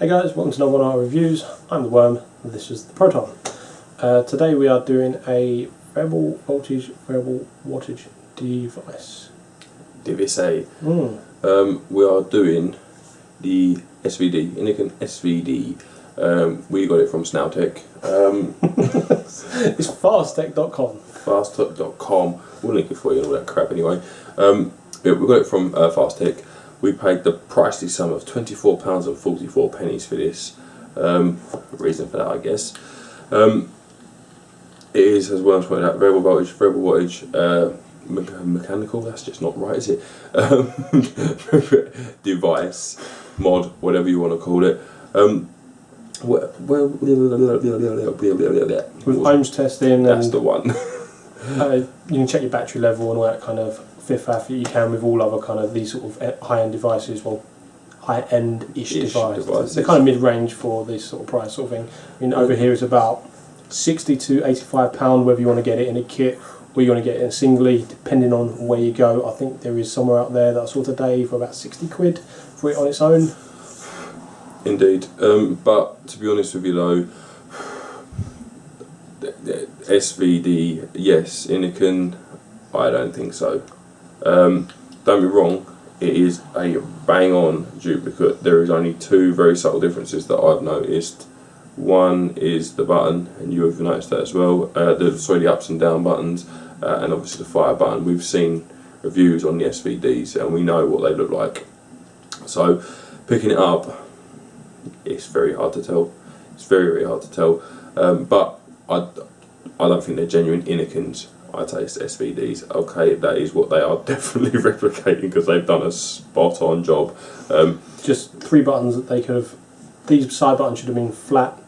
Hey guys, welcome to another one of our reviews. I'm the Worm and this is the Proton. Today we are doing a variable voltage, variable wattage device. DVSA. We are doing the SVD, Itaste SVD. We got it from Snailtech. It's fasttech.com. Fasttech.com. We'll link it for you and all that crap anyway. We got it from Fasttech. We paid the pricey sum of £24.44 for this. Reason for that, I guess. It is, as well as pointed out, variable wattage, mechanical. That's just not right, is it? Device, mod, whatever you want to call it. With ohms testing. That's the one. You can check your battery level and all that kind of faff that you can with all other kind of these sort of high-end devices. Well, high-end-ish devices. They're kind of mid-range for this sort of price sort of thing. I mean, over here it's about £60 to £85, whether you want to get it in a kit or you want to get it singly, depending on where you go. I think there is somewhere out there that I saw today for about 60 quid for it on its own. Indeed, but to be honest with you though, SVD, yes. Inican, I don't think so. Don't be wrong, it is a bang-on duplicate. There is only two very subtle differences that I've noticed. One is the button, and you have noticed that as well. The ups and down buttons, and obviously the fire button. We've seen reviews on the SVDs, and we know what they look like. So, picking it up, it's very hard to tell. It's very hard to tell. But I don't think they're genuine Inicans. Itaste SVDs. Okay, that is what they are definitely replicating because they've done a spot on job. Just three buttons that they could have. These side buttons should have been flat,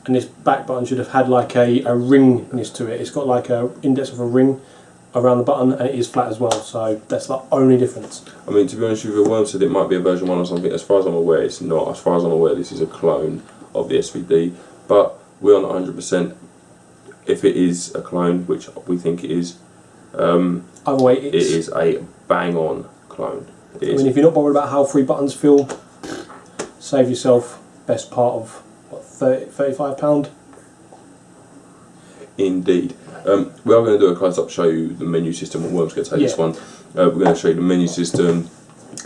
and this back button should have had like a ringness to it. It's got like a index of a ring around the button, and it is flat as well. So that's the only difference. I mean, to be honest with you, Worm said it might be a version 1 or something. As far as I'm aware, it's not. As far as I'm aware, this is a clone of the SVD, but we're not 100%. If it is a clone, which we think it is, either way, it is a bang-on clone. I mean, if you're not bothered about how three buttons feel, save yourself best part of what, £35. Indeed. We are going to do a close-up, show you the menu system. Worm's going to take this one. We're going to show you the menu system,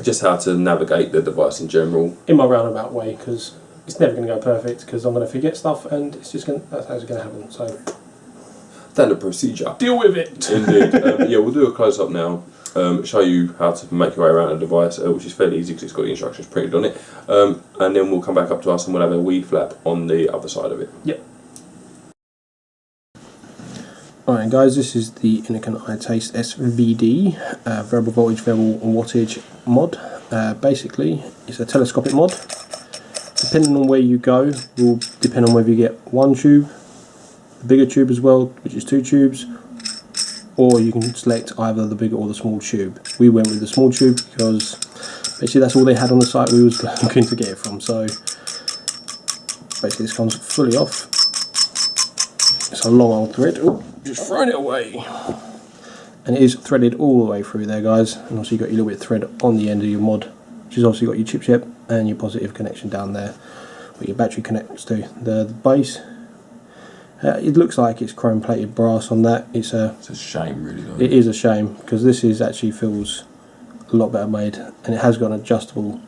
just how to navigate the device in general. In my roundabout way, because it's never going to go perfect, because I'm going to forget stuff, and it's just that's how it's going to happen. So. Standard procedure. Deal with it. Indeed. Yeah, we'll do a close-up now. Show you how to make your way around the device, which is fairly easy because it's got the instructions printed on it. And then we'll come back up to us and we'll have a weed flap on the other side of it. Yep. Alright guys, this is the Itaste SVD, variable voltage, variable wattage mod. Basically, it's a telescopic mod. Depending on where you go, will depend on whether you get one tube, the bigger tube as well, which is 2 tubes, or you can select either the bigger or the small tube. We went with the small tube because basically that's all they had on the site we was looking to get it from. So basically this comes fully off. It's a long old thread. Oh, just thrown it away. And it is threaded all the way through there, guys. And also you've got your little bit of thread on the end of your mod, which is also got your chip and your positive connection down there where your battery connects to. The base, it looks like it's chrome plated brass on that. It's a shame, really. It is a shame because this is actually feels a lot better made, and it has got an adjustable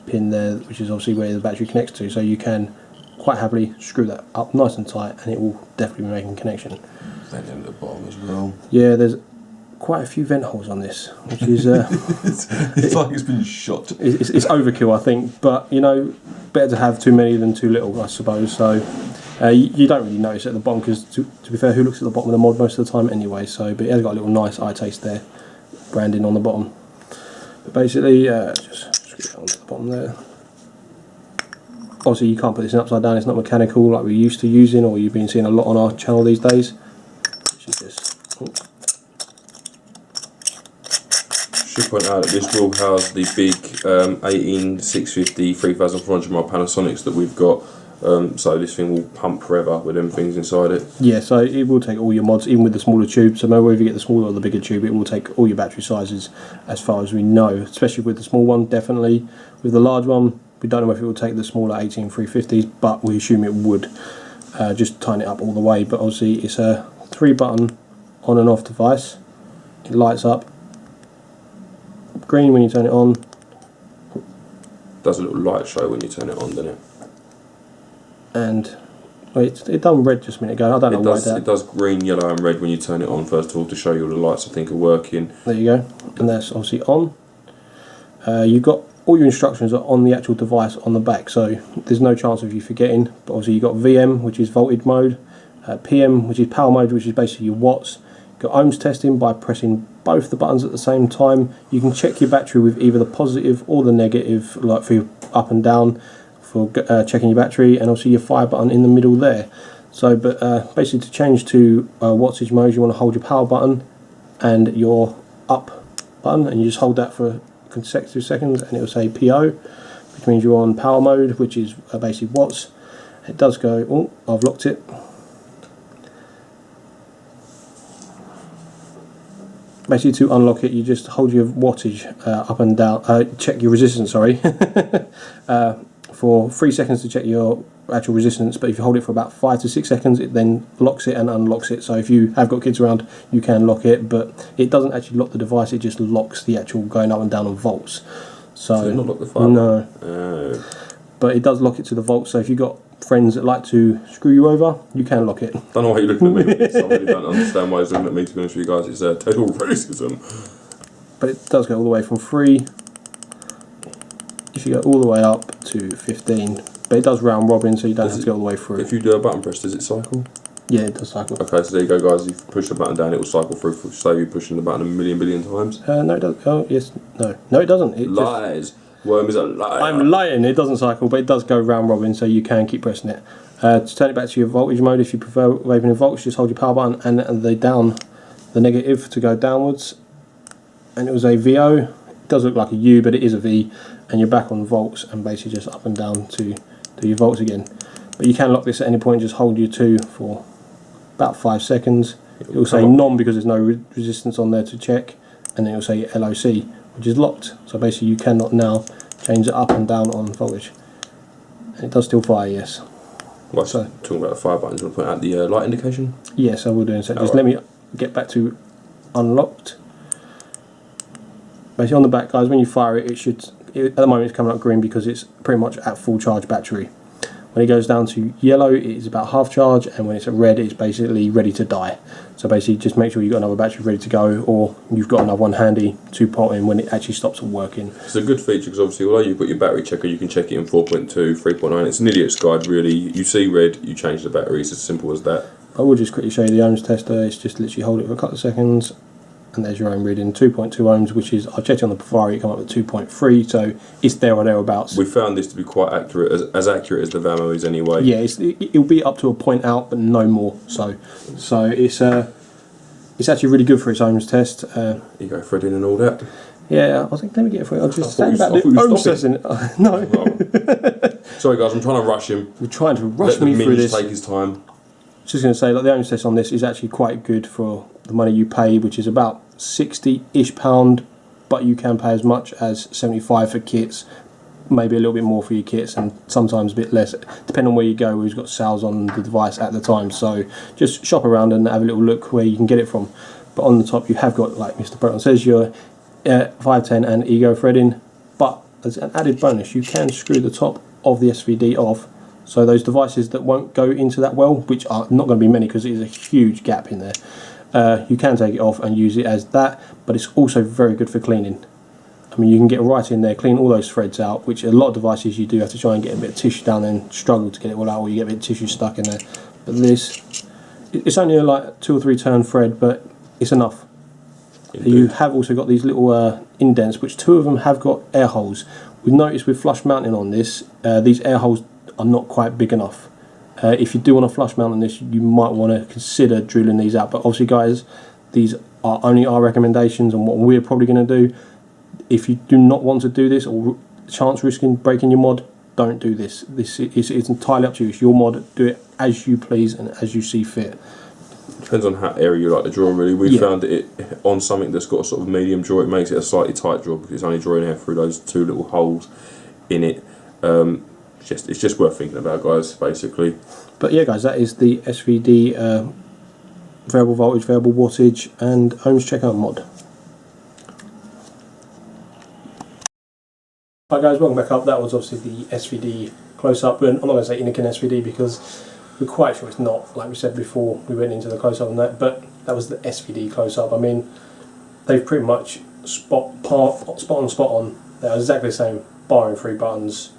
pin there, which is obviously where the battery connects to. So you can quite happily screw that up nice and tight, and it will definitely be making connection. Vent at the bottom as well. Yeah, there's quite a few vent holes on this, which is it's like it's been shot. It's overkill, I think, but you know, better to have too many than too little, I suppose. So you don't really notice it at the bottom because, to be fair, who looks at the bottom of the mod most of the time anyway? So, but it has got a little nice Itaste there, branding on the bottom. But basically, just screw it onto the bottom there. Obviously, you can't put this in upside down. It's not mechanical like we're used to using, or you've been seeing a lot on our channel these days. Which is just. Should point out that this will house the big 18650 3400 mAh Panasonics that we've got. So this thing will pump forever with them things inside it. Yeah, so it will take all your mods, even with the smaller tube. So whether you get the smaller or the bigger tube, it will take all your battery sizes as far as we know, especially with the small one, definitely. With the large one, We don't know if it will take the smaller 18350s, but we assume it would. Just tighten it up all the way. But obviously it's a 3-button on and off device. It lights up green when you turn it on. Does a little light show when you turn it on, doesn't it? And well, it done red just a minute ago. I don't know why that. It does green, yellow and red when you turn it on first of all, to show you all the lights I think are working. There you go. And that's obviously on. You've got all your instructions are on the actual device on the back, so there's no chance of you forgetting. But obviously you've got VM, which is voltage mode, PM, which is power mode, which is basically your watts. You've got ohms testing by pressing both the buttons at the same time. You can check your battery with either the positive or the negative, like for your up and down, for checking your battery, and also your fire button in the middle there. So, but basically to change to wattage mode, you want to hold your power button and your up button, and you just hold that for consecutive seconds, and it will say PO, which means you're on power mode, which is basically watts. It does go, oh, I've locked it. Basically to unlock it, you just hold your wattage up and down, check your resistance, sorry, for 3 seconds to check your actual resistance, but if you hold it for about 5 to 6 seconds, it then locks it and unlocks it. So if you have got kids around, you can lock it, but it doesn't actually lock the device, it just locks the actual going up and down on volts. So does it not lock the fire? No. Oh. But it does lock it to the volts, so if you've got friends that like to screw you over, you can lock it. Don't know why you're looking at me with this. I really don't understand why he's looking at me, to be honest with you guys. It's total racism. But it does go all the way from 3, if you go all the way up to 15. But it does round robin, so you don't have to go all the way through. If you do a button press, does it cycle? Yeah, it does cycle. Okay, so there you go, guys. If you push the button down, it will cycle through. Save you pushing the button a million billion times. No, it doesn't. Oh, yes. No, it doesn't. It Lies. Worm is a liar. I'm lying. It doesn't cycle, but it does go round robin, so you can keep pressing it. To turn it back to your voltage mode, if you prefer waving in volts, just hold your power button and the negative to go downwards. And it was a VO. It does look like a U, but it is a V. And you're back on volts, and basically just up and down to do your volts again. But you can lock this at any point. Just hold your 2 for about 5 seconds. It will say non because there's no resistance on there to check, and then it will say LOC, which is locked. So basically you cannot now change it up and down on voltage. And it does still fire, yes. Well, so talking about the fire buttons, you want to point out the light indication? Yes, I will do in a second. Just let me get back to unlocked. Basically on the back, guys, when you fire it, at the moment it's coming up green because it's pretty much at full charge battery. When it goes down to yellow, it is about half charge, and when it's at red, it's basically ready to die. So basically just make sure you've got another battery ready to go, or you've got another one handy to put in when it actually stops working. It's a good feature because obviously although you've got your battery checker, you can check it in 4.2, 3.9. It's an idiot's guide really. You see red, you change the battery. It's as simple as that. I will just quickly show you the ohms tester. It's just literally hold it for a couple of seconds, and there's your ohm reading, 2.2 ohms, which is, I checked on the Ferrari, it came up at 2.3, so it's there or thereabouts. We found this to be quite accurate, as accurate as the VAMO is anyway. Yeah, it'll be up to a point out, but no more. So it's actually really good for its ohms test. You go threading and all that. Yeah, I was like, let me get it for you. I'll just say about the ohms testing. No. Sorry guys, I'm trying to rush him. We're trying to rush me through this. Take his time. Just going to say, like, the ohms test on this is actually quite good for the money you pay, which is about £60-ish, but you can pay as much as 75 for kits, maybe a little bit more for your kits, and sometimes a bit less, depending on where you go, who's got sales on the device at the time. So just shop around and have a little look where you can get it from. But on the top you have got, like Mr. Breton says, your 510 and Ego threading, but as an added bonus you can screw the top of the SVD off. So those devices that won't go into that well, which are not going to be many because it is a huge gap in there, you can take it off and use it as that, but it's also very good for cleaning. I mean, you can get right in there, clean all those threads out, which a lot of devices you do have to try and get a bit of tissue down there and struggle to get it all out, or you get a bit of tissue stuck in there. But this, it's only like 2 or 3 turn thread, but it's enough. You have also got these little indents, which 2 of them have got air holes. We've noticed with flush mounting on this, these air holes are not quite big enough. If you do want to flush mount on this, you might want to consider drilling these out. But obviously, guys, these are only our recommendations on what we're probably going to do. If you do not want to do this, or chance risking breaking your mod, don't do this. It's entirely up to you. It's your mod. Do it as you please and as you see fit. Depends on how area you like to draw, really. We found it on something that's got a sort of medium draw, it makes it a slightly tight draw because it's only drawing air through those 2 little holes in it. It's just worth thinking about, guys, basically. But yeah, guys, that is the SVD variable voltage, variable wattage, and ohms checkout mod. Hi guys, welcome back up. That was obviously the SVD close-up, and I'm not going to say Itaste SVD because we're quite sure it's not, like we said before we went into the close-up on that, but that was the SVD close-up. I mean, they've pretty much spot on. They're exactly the same, barring 3 buttons.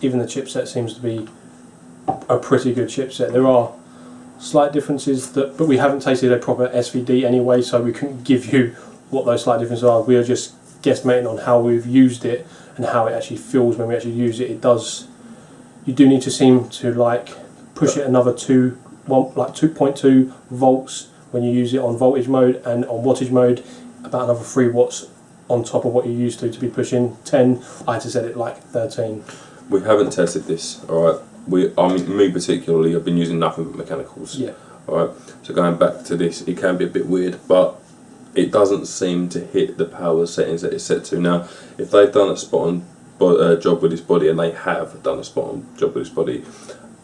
Even the chipset seems to be a pretty good chipset. There are slight differences, but we haven't tasted a proper SVD anyway, so we couldn't give you what those slight differences are. We are just guesstimating on how we've used it and how it actually feels when we actually use it. You do need to seem to like push it another 2.2 volts when you use it on voltage mode, and on wattage mode about another 3 watts on top of what you're used to be pushing. 10, I had to set it like 13. We haven't tested this, alright. Me particularly, I've been using nothing but mechanicals. Yeah. Alright. So going back to this, it can be a bit weird, but it doesn't seem to hit the power settings that it's set to. Now, if they've done a spot on job with this body, and they have done a spot on job with this body,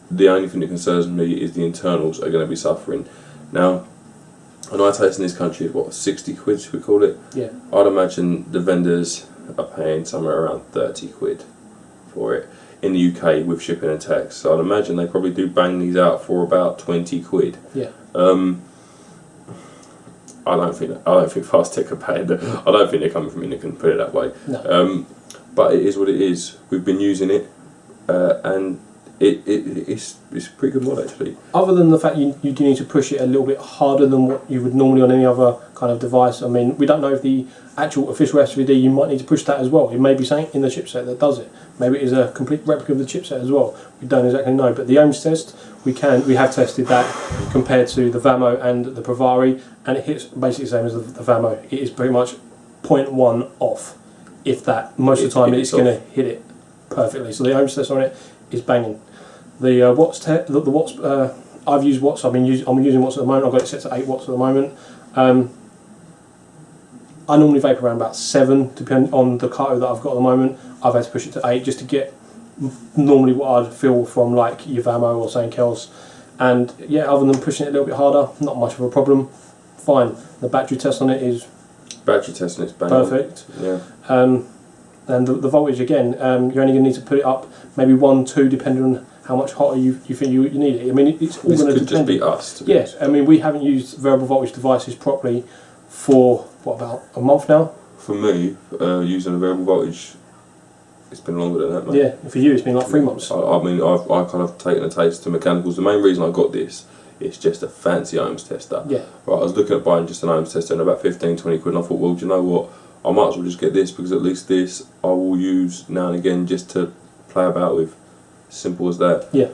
the only thing that concerns me is the internals are going to be suffering. Now, an iTaste in this country is what, 60 quid, should we call it? Yeah. I'd imagine the vendors are paying somewhere around 30 quid for it in the UK with shipping and tax. So I'd imagine they probably do bang these out for about 20 quid. Yeah. I don't think Fast Tech are paying. I don't think they're coming from Itaste, put it that way. No. But it is what it is. We've been using it, and it's a pretty good mod actually. Other than the fact you do need to push it a little bit harder than what you would normally on any other kind of device. I mean, we don't know if the actual official SVD, you might need to push that as well. It may be something in the chipset that does it. Maybe it is a complete replica of the chipset as well. We don't exactly know. But the ohms test, we have tested that compared to the Vamo and the Provari, and it hits basically the same as the Vamo. It is pretty much 0.1 off, if that. Most of the time it's going to hit it perfectly. So the ohms test on it is banging. The watts I've used watts. I'm using watts at the moment. I've got it set to 8 watts at the moment. I normally vape around about 7, depending on the Kato that I've got at the moment. I've had to push it to 8 just to get normally what I'd feel from like your Vamo or something else. And yeah, other than pushing it a little bit harder, not much of a problem. Fine. The battery test on it is banging. Perfect. Yeah. And the voltage again, you're only going to need to put it up maybe 1, 2, depending on how much hotter you think you need it. I mean, it's all going to depend. This could just be us. Yes, I mean, we haven't used variable voltage devices properly for, what, about a month now? For me, using a variable voltage, it's been longer than that, mate. Yeah, for you it's been like 3 months. I mean, I've kind of taken a taste to mechanicals. The main reason I got this is just a fancy ohms tester. Yeah. Right, I was looking at buying just an ohms tester and about 15, 20 quid, and I thought, well, do you know what? I might as well just get this, because at least this I will use now and again just to play about with. Simple as that. Yeah.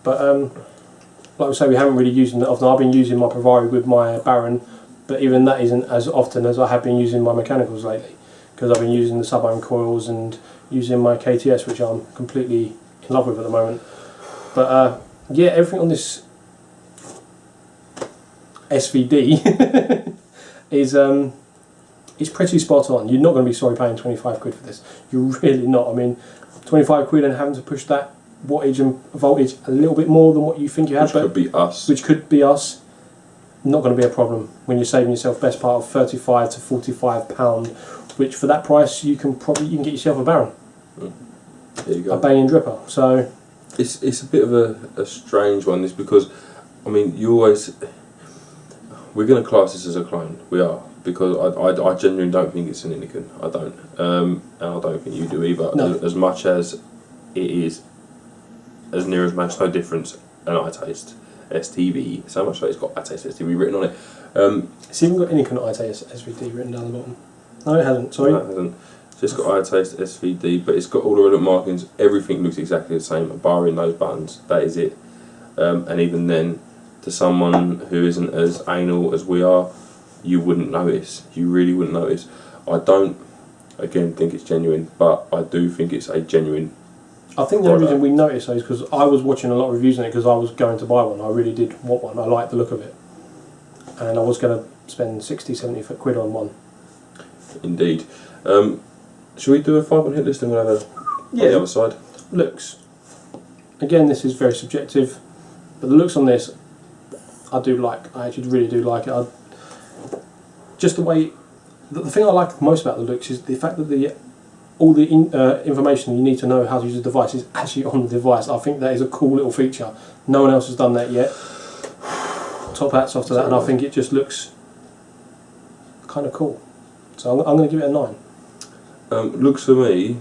But like I say, we haven't really used it often. I've been using my Provari with my Baron, but even that isn't as often as I have been using my mechanicals lately, because I've been using the sub-ohm coils and using my KTS, which I'm completely in love with at the moment. But yeah, everything on this SVD is pretty spot on. You're not going to be sorry paying 25 quid for this. You're really not. I mean, 25 quid and having to push that wattage and voltage a little bit more than what you think you have, which could be us. Which could be us. Not going to be a problem when you're saving yourself best part of 35 to 45 pound, which for that price you can get yourself a Baron. There you go. A banging dripper. So it's a bit of a strange one, this, because I mean, we're going to class this as a clone. We are, because I genuinely don't think it's an Itaste. I don't, and I don't think you do either. No. As much as it is, as near as much no difference, an iTaste STV. So much so it's got iTaste STV written on it. it's even got Itaste SVD written down the bottom. No, it hasn't. Sorry. No, it hasn't. So it's got iTaste SVD, but it's got all the relevant markings. Everything looks exactly the same, barring those buttons. That is it. And even then, to someone who isn't as anal as we are, you wouldn't notice. You really wouldn't notice. I don't, again, think it's genuine, but I do think it's a genuine I think the only reason we noticed those is because I was watching a lot of reviews on it, because I was going to buy one. I really did want one. I liked the look of it. And I was going to spend 60, 70 quid on one. Indeed. Should we do a 5-1 hit list and we'll have on the other side. Looks. Again, this is very subjective, but the looks on this, I do like. I actually really do like it. Just the way, the thing I like most about the looks is the fact that all the information you need to know how to use the device is actually on the device. I think that is a cool little feature. No one else has done that yet. Top hats off to that, and I think it just looks kind of cool. So I'm going to give it a 9. Looks for me,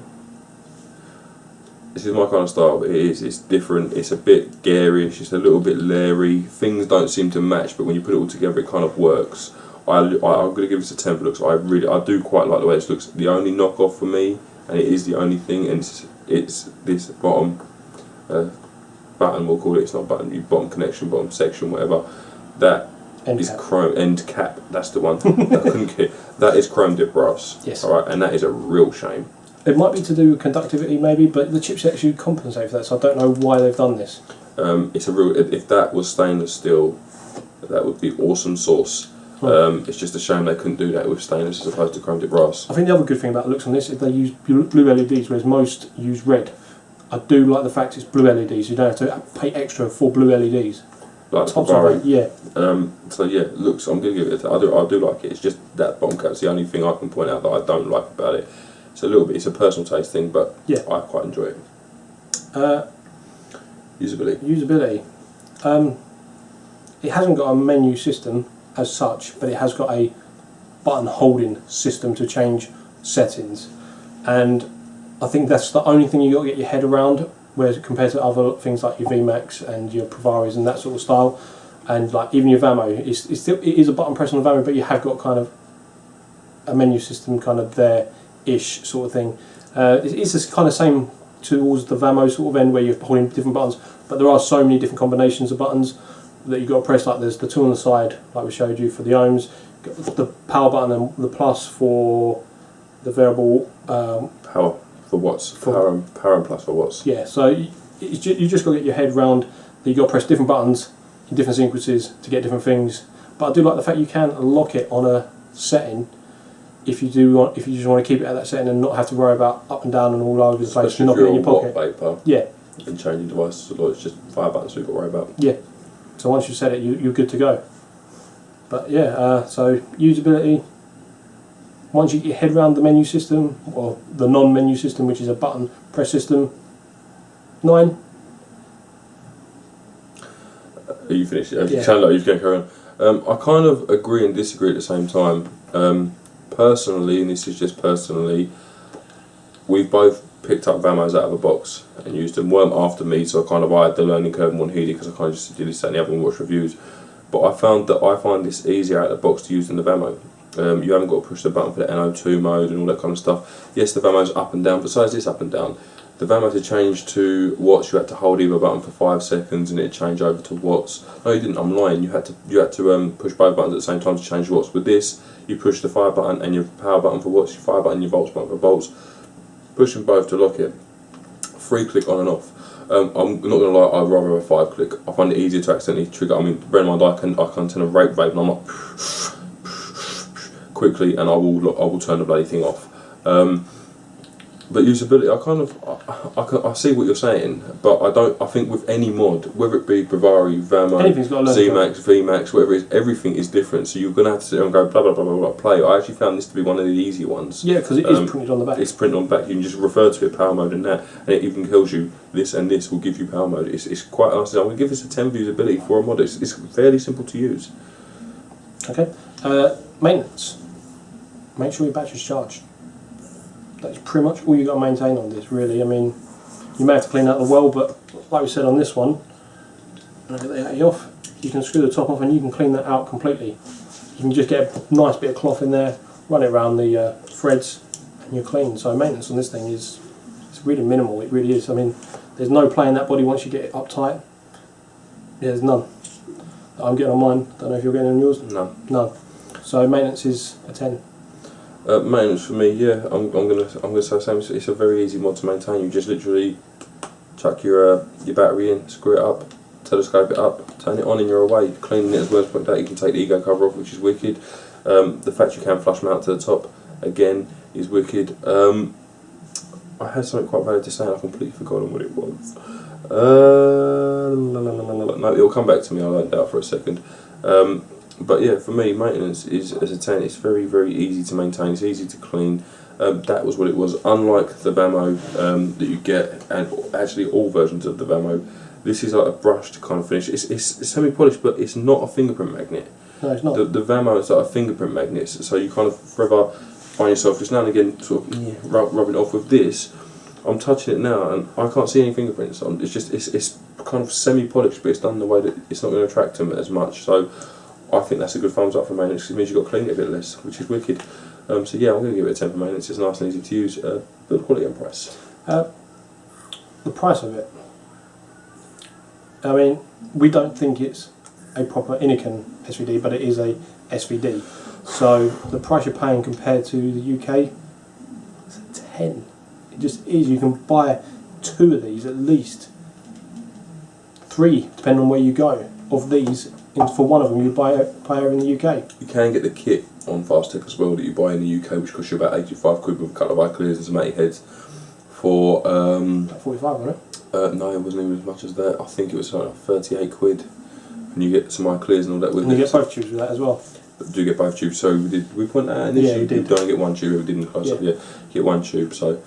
this is my kind of style, but it's different, it's a bit garish, it's a little bit leery, things don't seem to match, but when you put it all together it kind of works. I'm going to give this a 10 for looks. I do quite like the way this looks. The only knockoff for me, and it is the only thing, and it's this bottom button, we'll call it, it's not button, bottom connection, bottom section, whatever, that is chrome, end cap, that's the one, I couldn't get. That is chrome dip brass, yes. Alright, and that is a real shame. It might be to do with conductivity maybe, but the chipset actually compensate for that, so I don't know why they've done this. It's a real, if that was stainless steel, that would be awesome sauce. It's just a shame they couldn't do that with stainless as opposed to chrome dip brass. I think the other good thing about the looks on this is they use blue LEDs, whereas most use red. I do like the fact it's blue LEDs, you don't have to pay extra for blue LEDs. Like the yeah. So yeah, looks, I'm going to give it I do like it, it's just that bottom cap's the only thing I can point out that I don't like about it. It's a little bit, it's a personal taste thing, but yeah, I quite enjoy it. Usability. It hasn't got a menu system as such, but it has got a button holding system to change settings, and I think that's the only thing you got to get your head around. Whereas compared to other things like your VMAX and your Provaris and that sort of style, and like even your Vamo, it is a button press on the Vamo, but you have got kind of a menu system kind of there-ish sort of thing. It's this kind of same towards the Vamo sort of end where you're holding different buttons, but there are so many different combinations of buttons that you've got to press. Like there's the two on the side, like we showed you for the ohms, the power button and the plus for the variable power. For watts, power and plus for watts. Yeah, so you just got to get your head round that you got to press different buttons in different sequences to get different things. But I do like the fact you can lock it on a setting if you just want to keep it at that setting and not have to worry about up and down and all over the place. Especially if you're in your pocket. Paper. Yeah. And changing devices a lot. It's just 5 buttons so you've got to worry about. Yeah. So once you've set it, you're good to go. But yeah, so usability. Once you get your head around the menu system, or the non-menu system, which is a button press system, 9. Are you finished? Yeah. You sound like you're going to carry on. I kind of agree and disagree at the same time. Personally, and this is just personally, we've both picked up Vamos out of a box and used them. Weren't after me, so I had the learning curve and one heeded because I kind of just did this and the other and watch reviews. But I find this easier out of the box to use than the Vamo. You haven't got to push the button for the NO2 mode and all that kind of stuff. Yes, the Vamo's up and down, besides this up and down. The Vamo to change to watts, you had to hold either button for 5 seconds and it'd change over to watts. No, you didn't, I'm lying. You had to push both buttons at the same time to change watts. With this, you push the fire button and your power button for watts, your fire button, your volts button for volts. Push them both to lock it. 3-click on and off. I'm not going to lie, I'd rather have a 5-click. I find it easier to accidentally trigger. I mean, bear in mind, I can turn a rape vape and I'm like quickly, and I will turn the bloody thing off. But usability, I see what you're saying, but I think with any mod, whether it be Provari, Vamo, ZMAX, VMAX, whatever it is, everything is different. So you're going to have to sit there and go blah blah blah blah blah play. I actually found this to be one of the easy ones. Yeah, because it is printed on the back. It's printed on the back. You can just refer to it power mode and that, and it even tells you this and this will give you power mode. It's quite nice. I'm going to give this a 10 for usability for a mod. It's fairly simple to use. Okay, maintenance. Make sure your battery's charged. That's pretty much all you've got to maintain on this, really. I mean, you may have to clean out the well, but like we said on this one, I'll get the off, you can screw the top off and you can clean that out completely. You can just get a nice bit of cloth in there, run it around the threads, and you're clean. So maintenance on this thing it's really minimal, it really is. I mean, there's no play in that body once you get it uptight. Yeah, there's none. I'm getting on mine, don't know if you're getting on yours? No. None. So maintenance is a 10. Maintenance for me, yeah, I'm gonna say the same. It's a very easy mod to maintain. You just literally chuck your battery in, screw it up, telescope it up, turn it on, and you're away. Cleaning it as well as point out. You can take the ego cover off, which is wicked. The fact you can flush mount to the top again is wicked. I had something quite valid to say and I completely forgotten what it was. No, it'll come back to me, I won't doubt for a second. But yeah, for me, maintenance is, as a 10, it's very, very easy to maintain, it's easy to clean. That was what it was. Unlike the Vamo that you get, and actually all versions of the Vamo, this is like a brushed kind of finish. It's semi-polished, but it's not a fingerprint magnet. No, it's not. The Vamo is like a fingerprint magnet, so you kind of forever find yourself just now and again sort of rubbing it off. With this, I'm touching it now and I can't see any fingerprints on. It's kind of semi-polished, but it's done in the way that it's not going to attract them as much. So I think that's a good thumbs up for maintenance. It means you've got to clean it a bit less, which is wicked. So yeah, I'm going to give it a 10 for maintenance. It's nice and easy to use. Build quality and price. The price of it. I mean, we don't think it's a proper Inican SVD, but it is a SVD. So the price you're paying compared to the UK, it's a 10. It just is. You can buy 2 of these at least, 3 depending on where you go. Of these, for one of them, you buy over in the UK. You can get the kit on Fastech as well that you buy in the UK, which costs you about 85 quid with a couple of eye clears and some matty heads. For about 45, wasn't it? No, it wasn't even as much as that. I think it was like 38 quid, and you get some eye clears and all that with it. And you get both tubes with that as well. But do you get both tubes? So we point that out initially. Yeah, we did. You don't get one tube. We didn't close up. Yeah, you get one tube. So,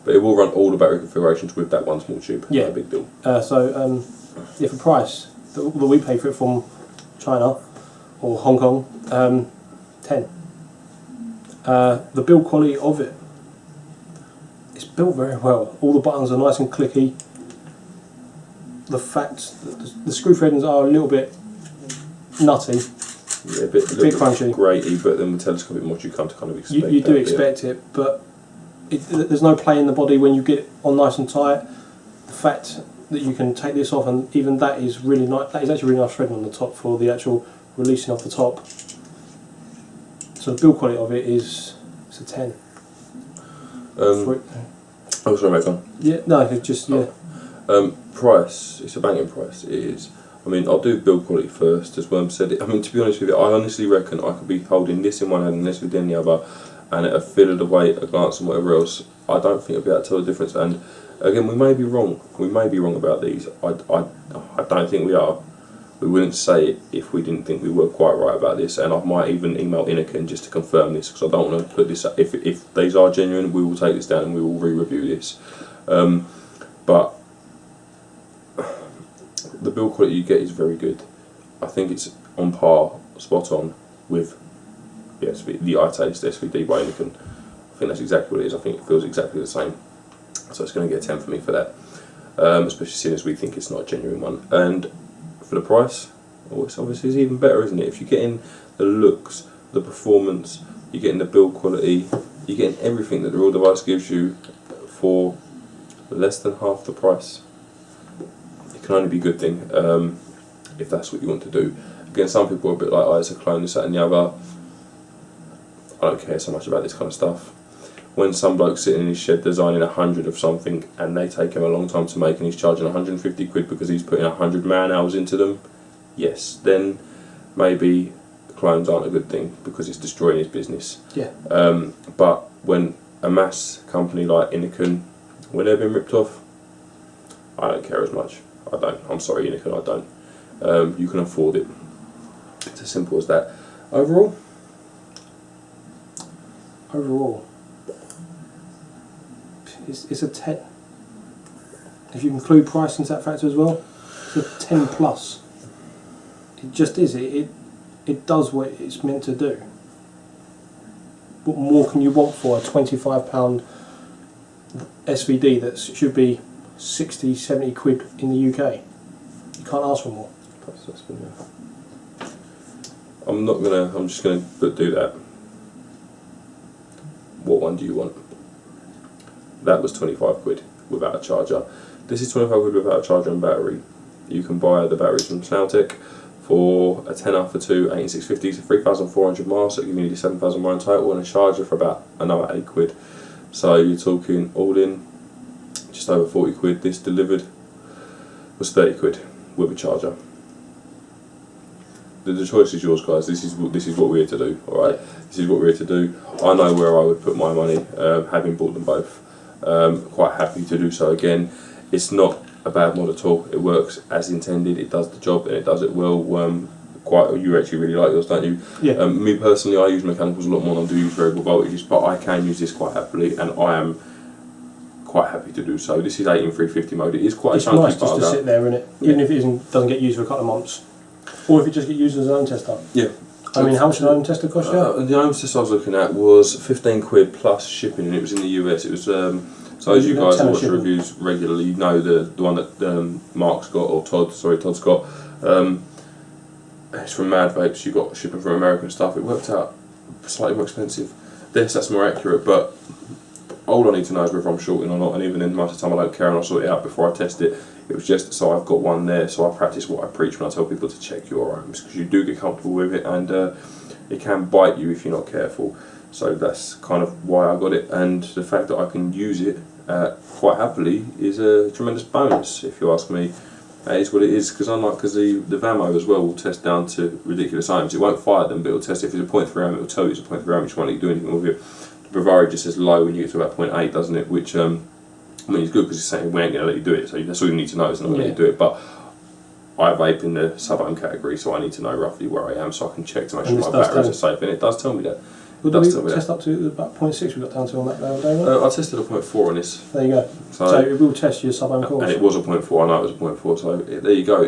but it will run all the battery configurations with that one small tube. Yeah, no big deal. Yeah, for price that we pay for it from China or Hong Kong, 10. The build quality of it, it's built very well. All the buttons are nice and clicky. The fact that the screw threadings are a little bit nutty, Yeah, a bit crunchy, grainy, but then with telescopic mod you come to kind of expect. You do expect it, but there's no play in the body when you get it on nice and tight. The fact that you can take this off, and even that is really nice. That is actually really nice threading on the top for the actual releasing of the top. So the build quality of it is, it's a 10. Oh, sorry, mate, go on. Yeah, no, it's just, yeah. Price, it's a banging price, it is. I mean, I'll do build quality first, as Worm said. I mean, to be honest with you, I honestly reckon I could be holding this in one hand and this within the other, and at a feel of the weight, a glance and whatever else, I don't think I'll be able to tell the difference. And again, we may be wrong. We may be wrong about these. I don't think we are. We wouldn't say it if we didn't think we were quite right about this, and I might even email Inican just to confirm this, because I don't want to put this up. If these are genuine, we will take this down and we will re-review this. But the build quality you get is very good. I think it's on par, spot on, with the Itaste SVD by Inican. I think that's exactly what it is. I think it feels exactly the same. So it's going to get a 10 for me for that. Especially seeing as we think it's not a genuine one. And for the price, it's obviously even better, isn't it? If you're getting the looks, the performance, you're getting the build quality, you're getting everything that the real device gives you for less than half the price. It can only be a good thing if that's what you want to do. Again, some people are a bit like, oh, it's a clone, this, that and the other. I don't care so much about this kind of stuff. When some bloke's sitting in his shed designing 100 of something and they take him a long time to make and he's charging 150 quid because he's putting 100 man hours into them, yes, then maybe clones aren't a good thing because it's destroying his business. Yeah. But when a mass company like Inican, when they've been ripped off, I don't care as much. I don't. I'm sorry, Inican, I don't. You can afford it. It's as simple as that. Overall, it's a 10. If you include price into that factor as well, it's a 10 plus. It just is. It does what it's meant to do. What more can you want for a £25 SVD that should be 60, 70 quid in the UK? You can't ask for more. I'm just gonna do that. What one do you want? That was 25 quid without a charger. This is 25 quid without a charger and battery. You can buy the batteries from Snailtech for a tenner for 2 18650s, so 3,400 miles, so give you nearly 7,000 miles in total, and a charger for about another 8 quid. So you're talking all in just over 40 quid. This delivered was 30 quid with a charger. The choice is yours, guys. This is what we're here to do. All right, this is what we're here to do. I know where I would put my money, having bought them both. quite happy to do so again. It's not a bad mod at all. It works as intended. It does the job and it does it well. You actually really like yours, don't you? Yeah. Me personally, I use mechanicals a lot more than I do use variable voltages, but I can use this quite happily, and I am quite happy to do so. This is 18350 mode. It is quite It's a chunky nice just to bugger. sit there, isn't it? Even if it doesn't get used for a couple of months, or if it just gets used as an own tester. Yeah. I mean, how much did an own tester cost you? The own test I was looking at was 15 quid plus shipping, and it was in the US. It was so as you guys watch the reviews regularly, you know the one that Mark's got, or Todd's got. It's from Mad Vapes. You got shipping from American stuff. It worked out slightly more expensive. That's more accurate, but all I need to know is whether I'm shorting or not, and even then most of the time I don't care and I'll sort it out before I test it. It was just so I've got one there, so I practice what I preach when I tell people to check your ohms, because you do get comfortable with it, and it can bite you if you're not careful. So that's kind of why I got it, and the fact that I can use it quite happily is a tremendous bonus, if you ask me. It is what it is, because the Vamo as well will test down to ridiculous ohms. It won't fire them, but it'll test if it's a 0.3 ohm, it'll tell you it's a 0.3 ohm, which won't let you do anything with it. The Bavaria just says low when you get to about 0.8, doesn't it? Which I mean, it's good because it's saying we ain't going to let you do it, so that's all you need to know, is not going to let you do it. But I vape in the sub-ohm category, so I need to know roughly where I am, so I can check to make sure my batteries are safe, and it does tell me that. Well, did we test up to about 0.6 we got down to on that the other day, right? I tested a 0.4 on this. There you go. So it will test your sub-ohm course. And it was a 0.4, I know it was a 0.4, so there you go.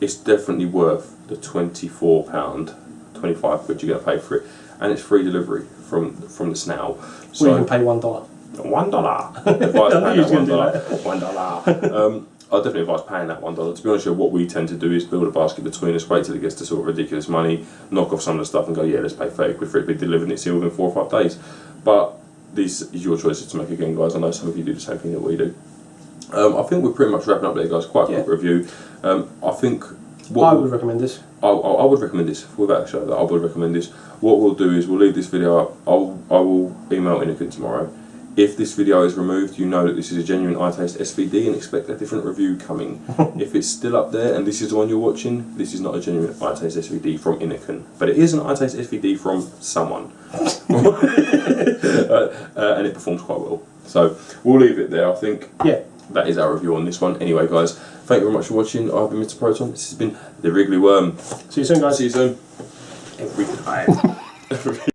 It's definitely worth the £24, 25 quid you're going to pay for it, and it's free delivery from the Snow. So well, you can pay $1. $1. Advise paying that $1. I definitely advise paying that $1. To be honest with you, what we tend to do is build a basket between us, wait till it gets to sort of ridiculous money, knock off some of the stuff and go, yeah, let's pay 30 quid for it to be delivered and it's here within 4 or 5 days. But this is your choices to make again, guys. I know some of you do the same thing that we do. I think we're pretty much wrapping up there, guys. Quite a quick review. I think I would recommend this. I would recommend this. Without a shadow, I would recommend this. What we'll do is we'll leave this video up. I will email Inikin tomorrow. If this video is removed, you know that this is a genuine Itaste SVD and expect a different review coming. If it's still up there and this is the one you're watching, this is not a genuine Itaste SVD from Inikin, but it is an Itaste SVD from someone. And it performs quite well. So we'll leave it there, I think. Yeah. That is our review on this one. Anyway, guys, thank you very much for watching. I've been Mr. Proton. This has been The Wriggly Worm. See you soon, guys. See you soon. Every time.